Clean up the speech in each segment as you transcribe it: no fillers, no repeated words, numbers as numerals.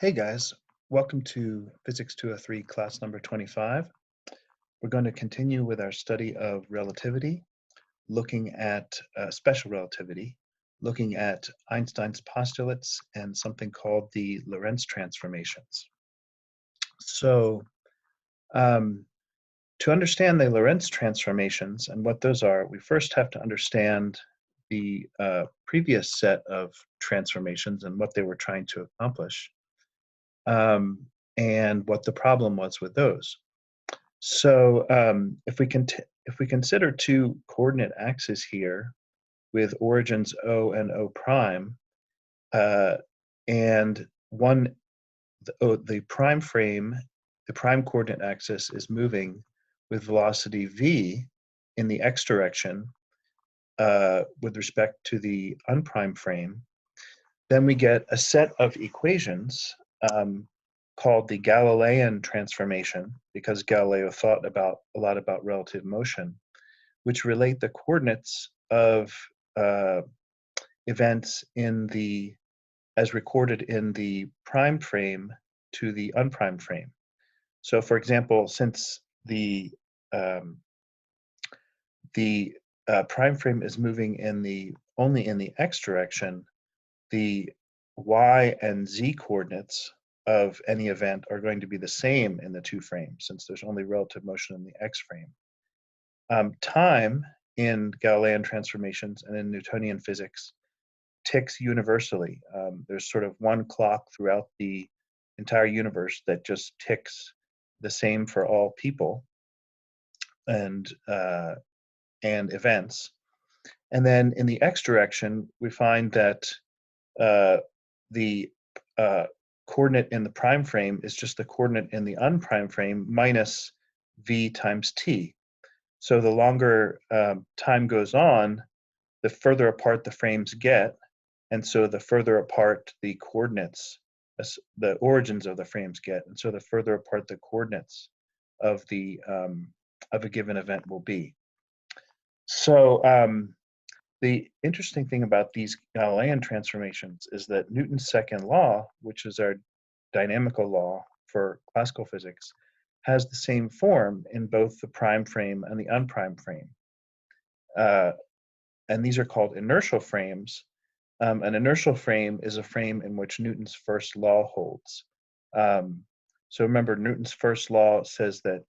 Hey guys, welcome to Physics 203 class number 25. We're going to continue with our study of relativity, looking at special relativity, looking at Einstein's postulates and something called the Lorentz transformations. So to understand the Lorentz transformations and what those are, we first have to understand the previous set of transformations and what they were trying to accomplish. And what the problem was with those. So if we consider two coordinate axes here with origins O and O prime, and the prime frame, the prime coordinate axis is moving with velocity v in the x direction with respect to the unprime frame, then we get a set of equations called the Galilean transformation, because Galileo thought a lot about relative motion, which relate the coordinates of events as recorded in the prime frame to the unprime frame. So, for example, since the prime frame is moving only in the x direction, the y and z coordinates of any event are going to be the same in the two frames, since there's only relative motion in the x frame. Time in Galilean transformations and in Newtonian physics ticks universally. There's sort of one clock throughout the entire universe that just ticks the same for all people and events. And then in the x direction, we find that the coordinate in the prime frame is just the coordinate in the unprime frame minus v times t. So the longer time goes on, the further apart the frames get, and so the further apart the coordinates, the origins of the frames get, and so the further apart the coordinates of a given event will be. So the interesting thing about these Galilean transformations is that Newton's second law, which is our dynamical law for classical physics, has the same form in both the prime frame and the unprime frame. And these are called inertial frames. An inertial frame is a frame in which Newton's first law holds. So remember, Newton's first law says that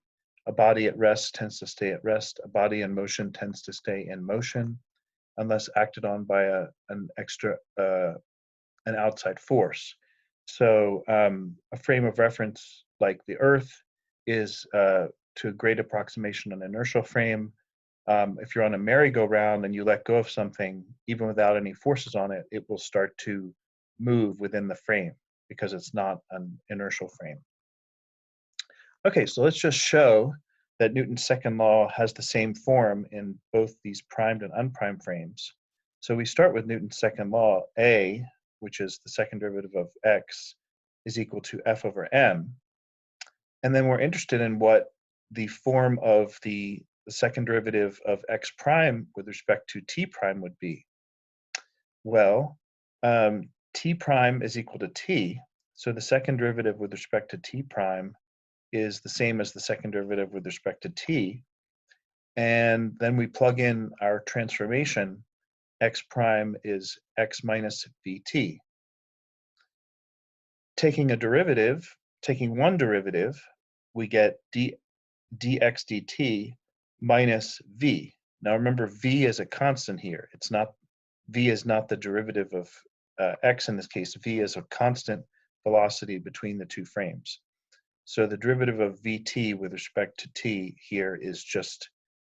a body at rest tends to stay at rest, a body in motion tends to stay in motion, unless acted on by an outside force. So a frame of reference like the Earth is, to a great approximation, an inertial frame. If you're on a merry-go-round and you let go of something, even without any forces on it, it will start to move within the frame because it's not an inertial frame. Okay, so let's just show that Newton's second law has the same form in both these primed and unprimed frames. So we start with Newton's second law, A, which is the second derivative of x, is equal to f over m. And then we're interested in what the form of the second derivative of x prime with respect to t prime would be. Well, t prime is equal to t, so the second derivative with respect to t prime is the same as the second derivative with respect to t. And then we plug in our transformation, x prime is x minus vt. Taking one derivative, we get dx dt minus v. Now remember, v is a constant here. V is not the derivative of x in this case. V is a constant velocity between the two frames. So the derivative of vt with respect to t here is just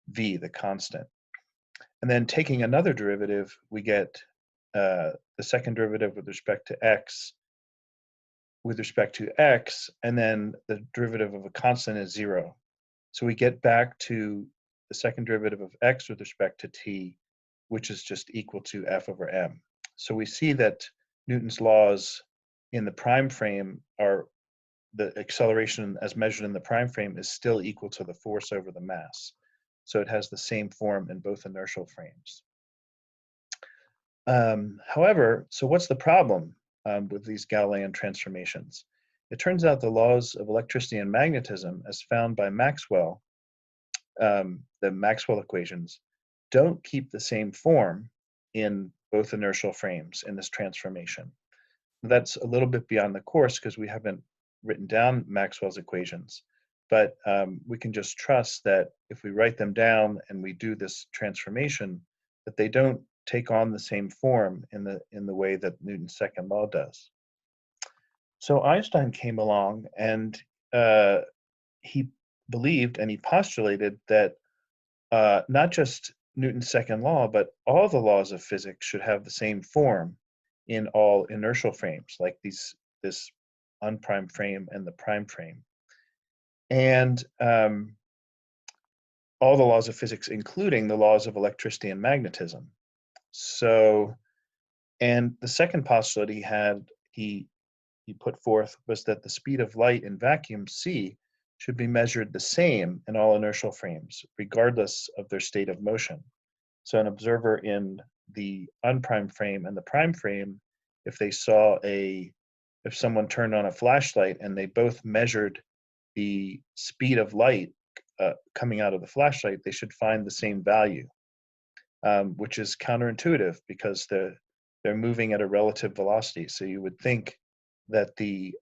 v, the constant. And then taking another derivative, we get the second derivative with respect to x, and then the derivative of a constant is 0. So we get back to the second derivative of x with respect to t, which is just equal to f over m. So we see that Newton's laws in the prime frame are the acceleration as measured in the prime frame is still equal to the force over the mass. So it has the same form in both inertial frames. However, so what's the problem? with these Galilean transformations. It turns out the laws of electricity and magnetism, as found by Maxwell, the Maxwell equations, don't keep the same form in both inertial frames in this transformation. That's a little bit beyond the course because we haven't written down Maxwell's equations, but we can just trust that if we write them down and we do this transformation, that they don't take on the same form in the way that Newton's second law does. So Einstein came along and he believed and he postulated that not just Newton's second law, but all the laws of physics should have the same form in all inertial frames, like this unprimed frame and the prime frame. And all the laws of physics, including the laws of electricity and magnetism. So, and the second postulate he put forth was that the speed of light in vacuum c should be measured the same in all inertial frames, regardless of their state of motion. So an observer in the unprimed frame and the prime frame, if someone turned on a flashlight and they both measured the speed of light coming out of the flashlight, they should find the same value, which is counterintuitive because they're moving at a relative velocity. So you would think that the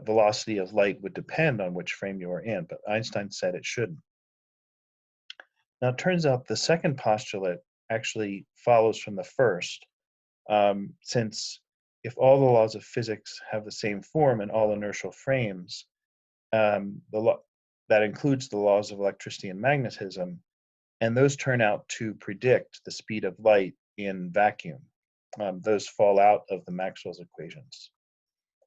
velocity of light would depend on which frame you are in, but Einstein said it shouldn't. Now, it turns out the second postulate actually follows from the first, since if all the laws of physics have the same form in all inertial frames, that includes the laws of electricity and magnetism, and those turn out to predict the speed of light in vacuum. Those fall out of the Maxwell's equations.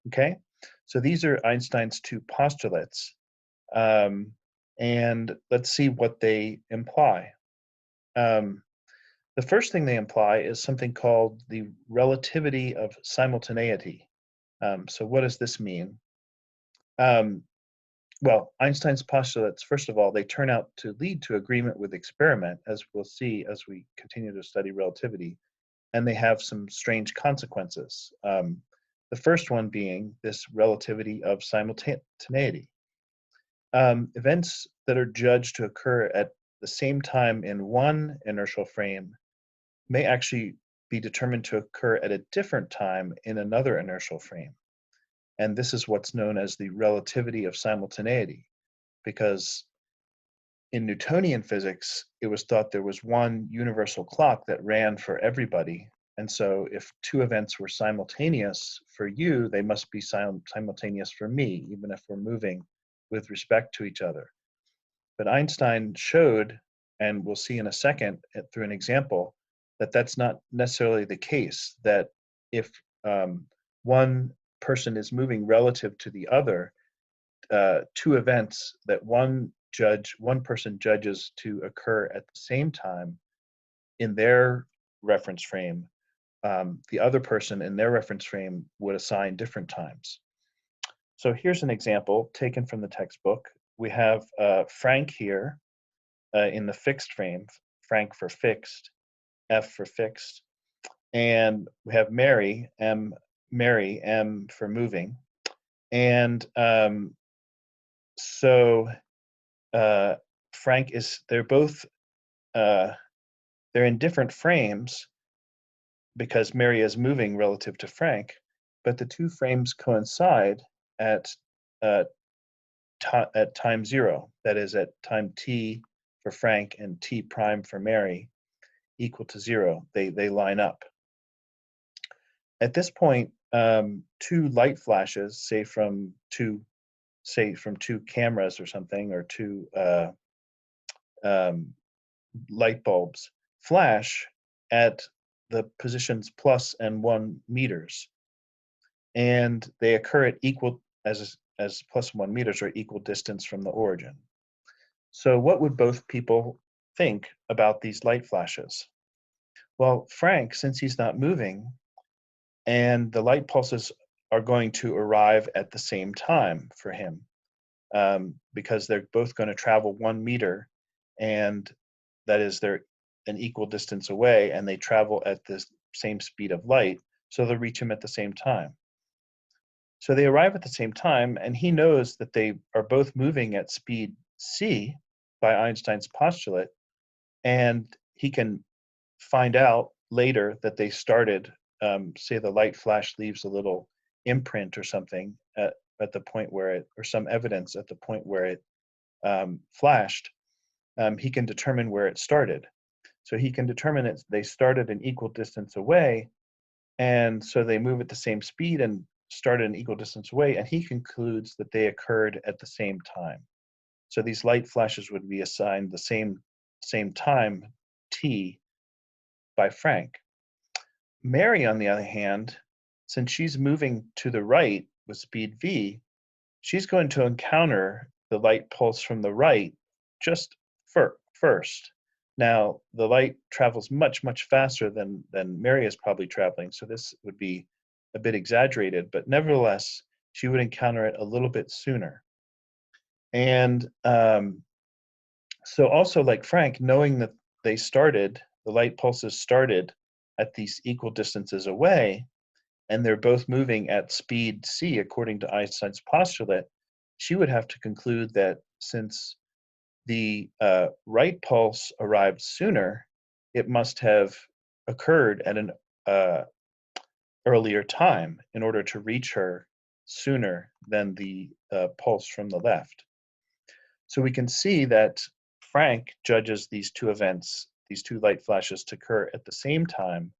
Okay, so these are Einstein's two postulates, and let's see what they imply. The first thing they imply is something called the relativity of simultaneity. So what does this mean? Well, Einstein's postulates, first of all, they turn out to lead to agreement with experiment, as we'll see as we continue to study relativity, and they have some strange consequences. The first one being this relativity of simultaneity. Events that are judged to occur at the same time in one inertial frame may actually be determined to occur at a different time in another inertial frame. And this is what's known as the relativity of simultaneity, because in Newtonian physics, it was thought there was one universal clock that ran for everybody. And so if two events were simultaneous for you, they must be simultaneous for me, even if we're moving with respect to each other. But Einstein showed, and we'll see in a second through an example, that that's not necessarily the case, that if one person is moving relative to the other, two events that one person judges to occur at the same time in their reference frame, the other person in their reference frame would assign different times. So here's an example taken from the textbook. We have Frank here in the fixed frame, Frank for fixed, F for fixed, and we have Mary, M for moving. And so Frank they're in different frames because Mary is moving relative to Frank, but the two frames coincide at time zero, that is at time t for Frank and t prime for Mary equal to zero. They line up. At this point, two light flashes, say from two cameras or something, or two light bulbs, flash at the positions plus and 1 meters, and they occur at equal as plus 1 meters or equal distance from the origin. So what would both people think about these light flashes? Well, Frank, since he's not moving, and the light pulses are going to arrive at the same time for him, because they're both going to travel 1 meter, and that is they're an equal distance away, and they travel at same speed of light, so they'll reach him at the same time. So they arrive at the same time, and he knows that they are both moving at speed c by Einstein's postulate, and he can find out later that they started, say the light flash leaves a little imprint or something at the point where it, or some evidence at the point where it flashed, he can determine where it started. So he can determine that they started an equal distance away, and so they move at the same speed and started an equal distance away, and he concludes that they occurred at the same time. So these light flashes would be assigned the same time, t, by Frank. Mary, on the other hand, since she's moving to the right with speed v, she's going to encounter the light pulse from the right just first. Now, the light travels much, much faster than Mary is probably traveling, so this would be a bit exaggerated, but nevertheless, she would encounter it a little bit sooner. And so also like Frank, knowing that the light pulses started at these equal distances away, and they're both moving at speed c according to Einstein's postulate, she would have to conclude that since the right pulse arrived sooner, it must have occurred at an earlier time in order to reach her sooner than the pulse from the left. So we can see that Frank judges these two events, these two light flashes, to occur at the same time,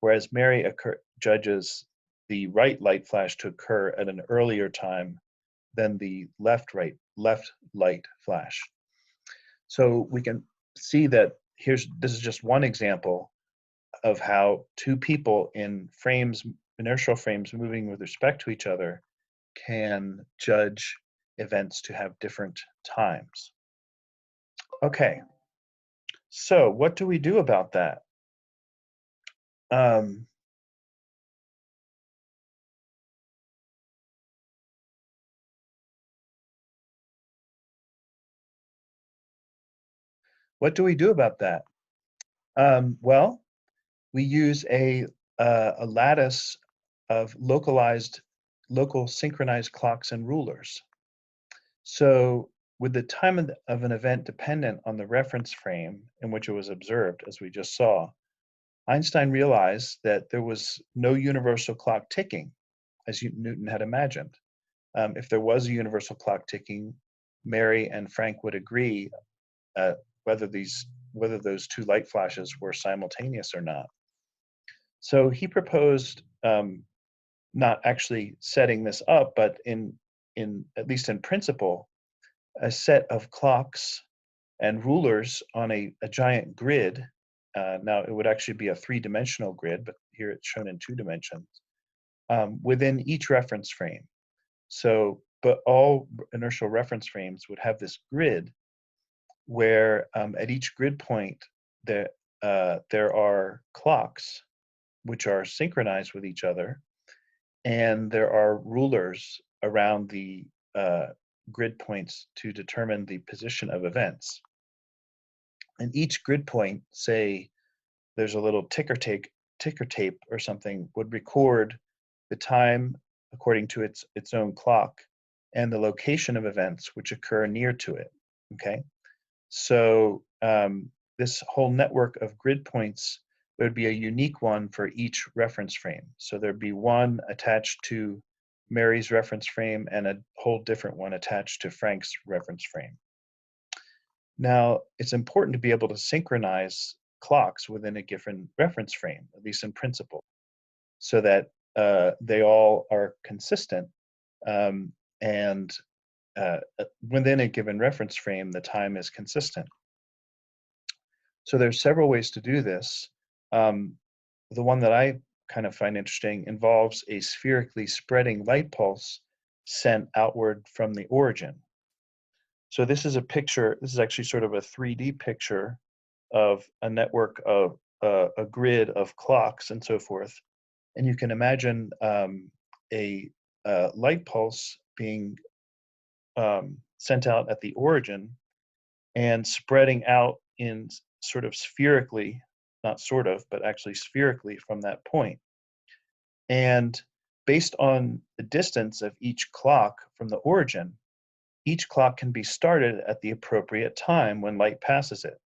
whereas Mary judges the right light flash to occur at an earlier time than the left light flash. So we can see that this is just one example of how two people in inertial frames moving with respect to each other, can judge events to have different times. Okay, so what do we do about that? What do we do about that? Well, we use a lattice of local synchronized clocks and rulers. So with the time of an event dependent on the reference frame in which it was observed, as we just saw, Einstein realized that there was no universal clock ticking, as Newton had imagined. If there was a universal clock ticking, Mary and Frank would agree whether those two light flashes were simultaneous or not. So he proposed, not actually setting this up, but in at least in principle, a set of clocks and rulers on a giant grid. Now it would actually be a three-dimensional grid, but here it's shown in 2 dimensions, within each reference frame. So, but all inertial reference frames would have this grid where at each grid point there are clocks which are synchronized with each other, and there are rulers around the grid points to determine the position of events. And each grid point, say there's a little ticker tape or something, would record the time according to its own clock and the location of events which occur near to it. Okay, so this whole network of grid points, there would be a unique one for each reference frame. So there'd be one attached to Mary's reference frame and a whole different one attached to Frank's reference frame. Now, it's important to be able to synchronize clocks within a given reference frame, at least in principle, so that they all are consistent, and within a given reference frame, the time is consistent. So there's several ways to do this. The one that I kind of find interesting involves a spherically spreading light pulse sent outward from the origin. So this is a picture, this is actually sort of a 3D picture of a network of a grid of clocks and so forth. And you can imagine a light pulse being sent out at the origin and spreading out in sort of spherically not sort of, but actually spherically from that point. And based on the distance of each clock from the origin, each clock can be started at the appropriate time when light passes it.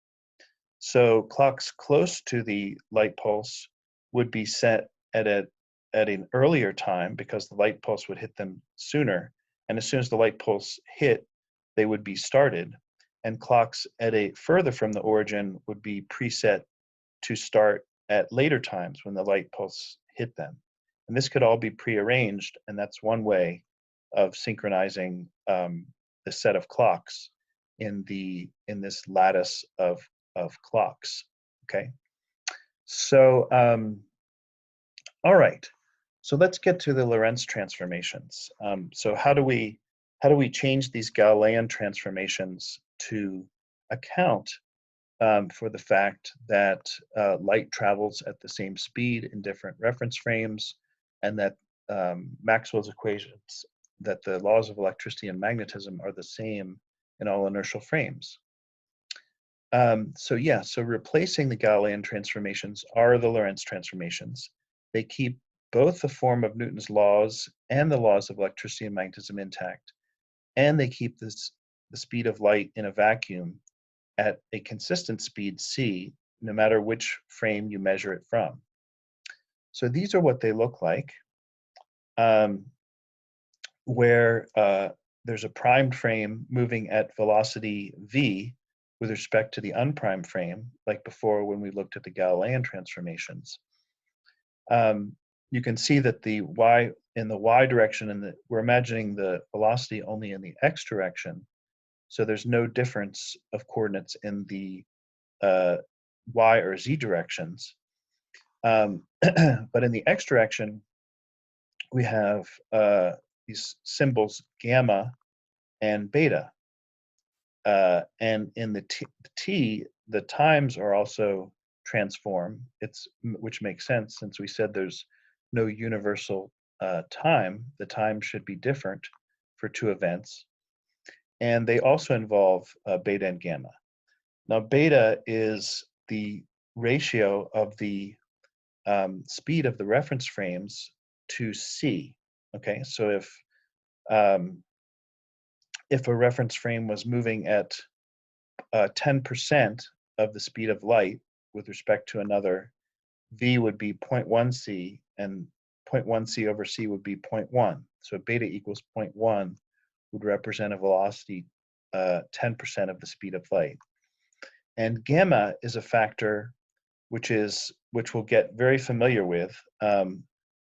So clocks close to the light pulse would be set at an earlier time because the light pulse would hit them sooner. And as soon as the light pulse hit, they would be started. And clocks at a further from the origin would be preset to start at later times when the light pulse hit them. And this could all be prearranged, and that's one way of synchronizing the set of clocks in this lattice of clocks. Okay, so all right, so let's get to the Lorentz transformations. So how do we change these Galilean transformations to account for the fact that light travels at the same speed in different reference frames, and that Maxwell's equations, that the laws of electricity and magnetism are the same in all inertial frames? So replacing the Galilean transformations are the Lorentz transformations. They keep both the form of Newton's laws and the laws of electricity and magnetism intact, and they keep the speed of light in a vacuum at a consistent speed c, no matter which frame you measure it from. So these are what they look like, where there's a primed frame moving at velocity v with respect to the unprimed frame, like before when we looked at the Galilean transformations. You can see that the in the y direction, and we're imagining the velocity only in the x direction, so there's no difference of coordinates in the y or z directions. But in the x direction, we have these symbols gamma and beta. And in the t, the times are also transformed, which makes sense since we said there's no universal time. The time should be different for two events. And they also involve beta and gamma. Now, beta is the ratio of the speed of the reference frames to c. Okay, so if a reference frame was moving at 10% of the speed of light with respect to another, v would be 0.1 c, and 0.1 c over c would be 0.1. So beta equals 0.1 would represent a velocity 10% of the speed of light. And gamma is a factor which we'll get very familiar with,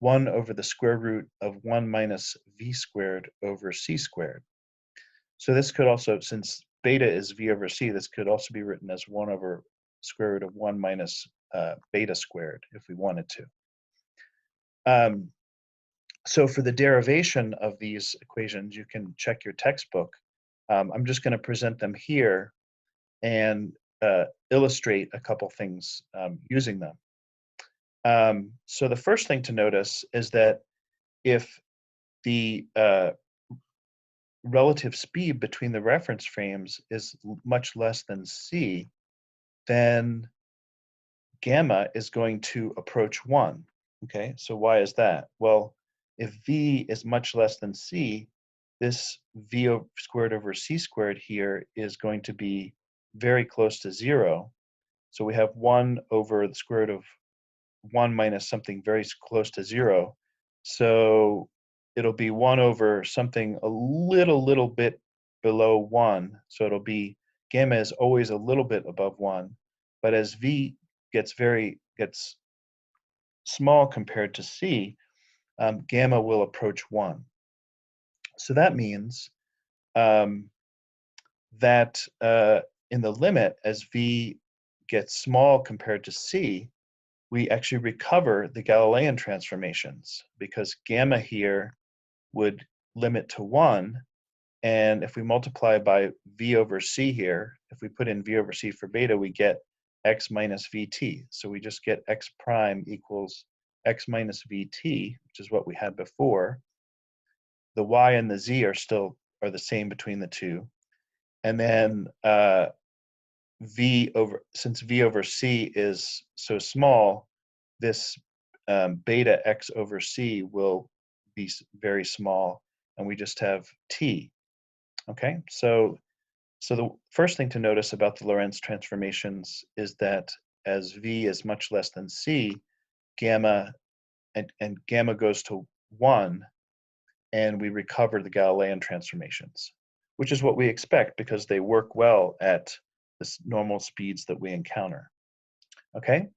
1 over the square root of 1 minus v squared over c squared. So this could also, since beta is v over c, this could also be written as 1 over square root of 1 minus beta squared if we wanted to. So for the derivation of these equations, you can check your textbook. I'm just going to present them here and illustrate a couple things using them. So the first thing to notice is that if the relative speed between the reference frames is much less than c, then gamma is going to approach 1. Okay, so why is that? Well, if v is much less than c, this v squared over c squared here is going to be very close to 0. So we have 1 over the square root of 1 minus something very close to 0. So it'll be 1 over something a little bit below 1. So it'll be, gamma is always a little bit above 1. But as v gets small compared to c, gamma will approach 1. So that means that in the limit, as v gets small compared to c, we actually recover the Galilean transformations, because gamma here would limit to 1, and if we multiply by v over c here, if we put in v over c for beta, we get x minus vt. So we just get x prime equals x minus vt, which is what we had before. The y and the z are the same between the two. And then since V over C is so small, this beta X over C will be very small, and we just have T. Okay, so the first thing to notice about the Lorentz transformations is that as V is much less than C, gamma and gamma goes to 1, and we recover the Galilean transformations, which is what we expect because they work well at the normal speeds that we encounter. Okay?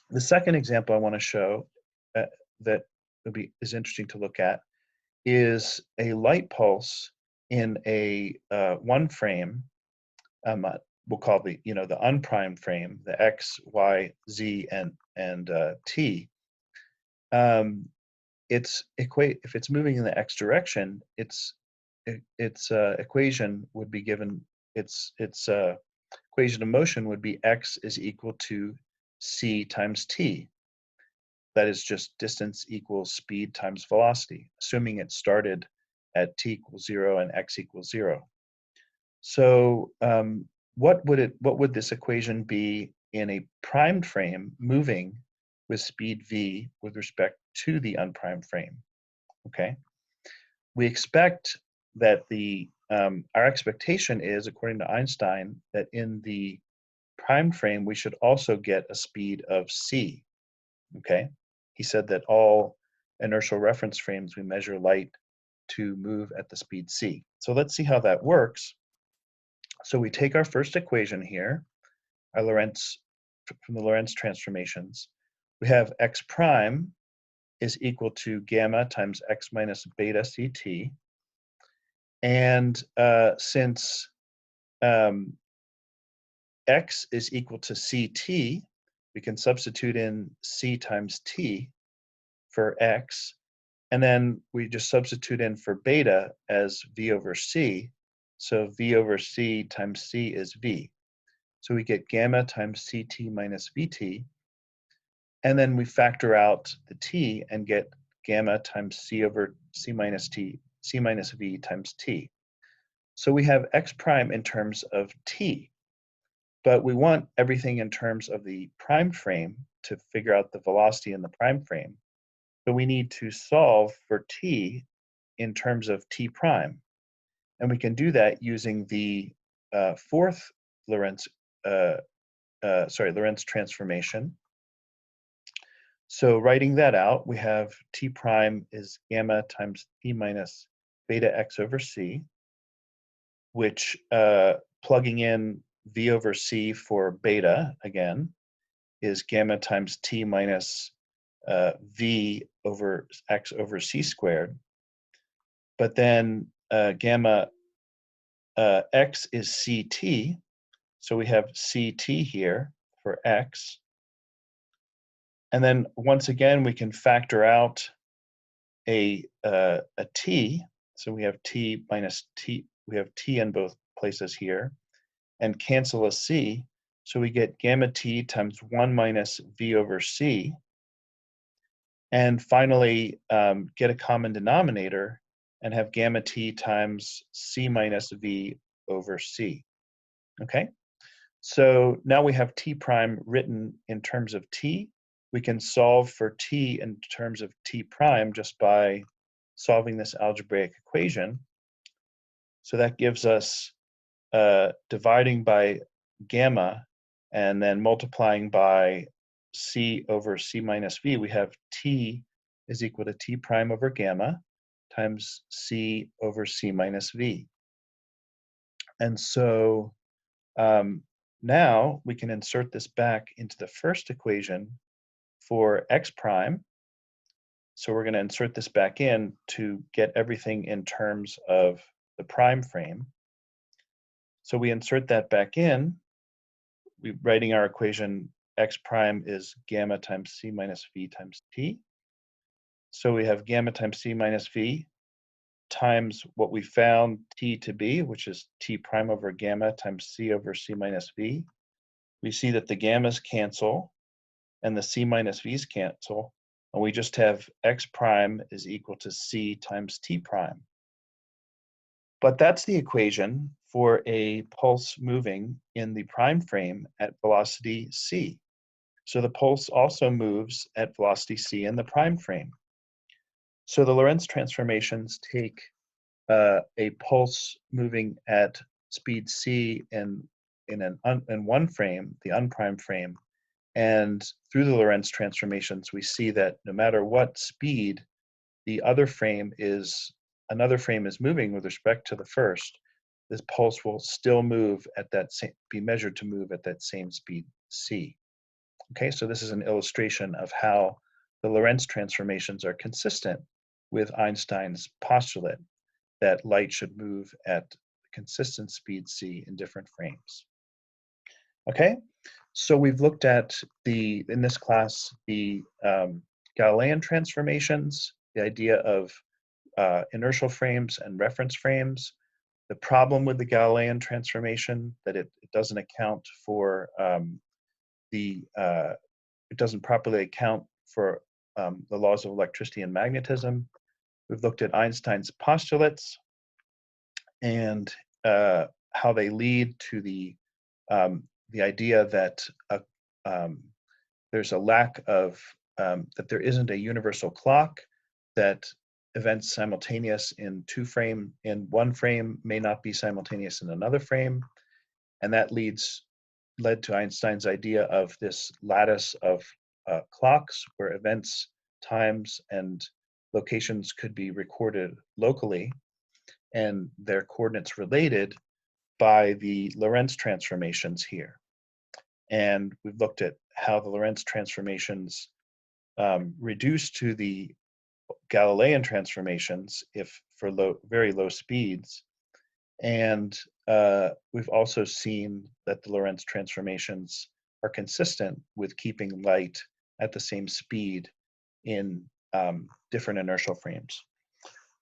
The second example I want to show that is interesting to look at is a light pulse in a one frame. We'll call the unprimed frame, the x, y, z, and t. If it's moving in the x direction, its equation would be given. Its equation of motion would be x is equal to c times t. That is just distance equals speed times velocity, assuming it started at t equals 0 and x equals 0. So what would this equation be in a primed frame moving with speed v with respect to the unprimed frame? Okay, we expect that our expectation is, according to Einstein, that in the primed frame we should also get a speed of c. Okay, he said that all inertial reference frames we measure light to move at the speed c. So let's see how that works. So we take our first equation here, our Lorentz, from the Lorentz transformations. We have x prime is equal to gamma times x minus beta ct. And since x is equal to ct, we can substitute in c times t for x. And then we just substitute in for beta as v over c. So v over c times c is v. So we get gamma times ct minus vt. And then we factor out the t and get gamma times c over c minus v times t. So we have x prime in terms of t, but we want everything in terms of the prime frame to figure out the velocity in the prime frame. So we need to solve for t in terms of t prime. And we can do that using the fourth Lorentz transformation. So writing that out, we have t prime is gamma times t minus beta x over c, which plugging in v over c for beta again is gamma times t minus v over x over c squared. But then gamma x is ct, so we have ct here for x. And then once again, we can factor out a t, so we have t minus t, we have t in both places here, and cancel a c, so we get gamma t times 1 minus v over c. And finally, get a common denominator and have gamma t times c minus v over c. Okay, so now we have t prime written in terms of t. We can solve for t in terms of t prime just by solving this algebraic equation. So that gives us dividing by gamma and then multiplying by c over c minus v, we have t is equal to t prime over gamma times c over c minus v. And so now we can insert this back into the first equation for x prime. So we're going to insert this back in to get everything in terms of the prime frame. So we insert that back in. We're writing our equation x prime is gamma times c minus v times t. So we have gamma times c minus v times what we found t to be, which is t prime over gamma times c over c minus v. We see that the gammas cancel and the c minus v's cancel, and we just have x prime is equal to c times t prime. But that's the equation for a pulse moving in the prime frame at velocity c. So the pulse also moves at velocity c in the prime frame. So the Lorentz transformations take a pulse moving at speed c in one frame, the unprimed frame, and through the Lorentz transformations, we see that no matter what speed another frame is moving with respect to the first, this pulse will still move at that same, be measured to move at that same speed c. Okay, so this is an illustration of how the Lorentz transformations are consistent with Einstein's postulate that light should move at consistent speed c in different frames. Okay, so we've looked at in this class, the Galilean transformations, the idea of inertial frames and reference frames, the problem with the Galilean transformation, that it doesn't account for it doesn't properly account for the laws of electricity and magnetism. We've looked at Einstein's postulates and how they lead to the idea that there's a lack of, that there isn't a universal clock, that events simultaneous in one frame may not be simultaneous in another frame. And that led to Einstein's idea of this lattice of clocks where events, times, and locations could be recorded locally and their coordinates related by the Lorentz transformations here. And we've looked at how the Lorentz transformations reduce to the Galilean transformations if for very low speeds. And we've also seen that the Lorentz transformations are consistent with keeping light at the same speed in different inertial frames.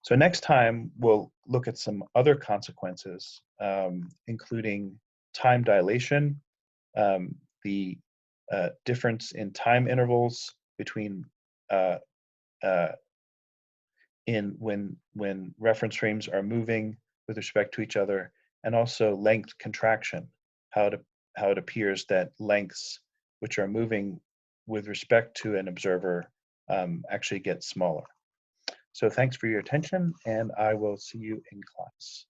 So next time, we'll look at some other consequences, including time dilation, the difference in time intervals between when reference frames are moving with respect to each other, and also length contraction, how it appears that lengths which are moving with respect to an observer actually get smaller. So thanks for your attention, and I will see you in class.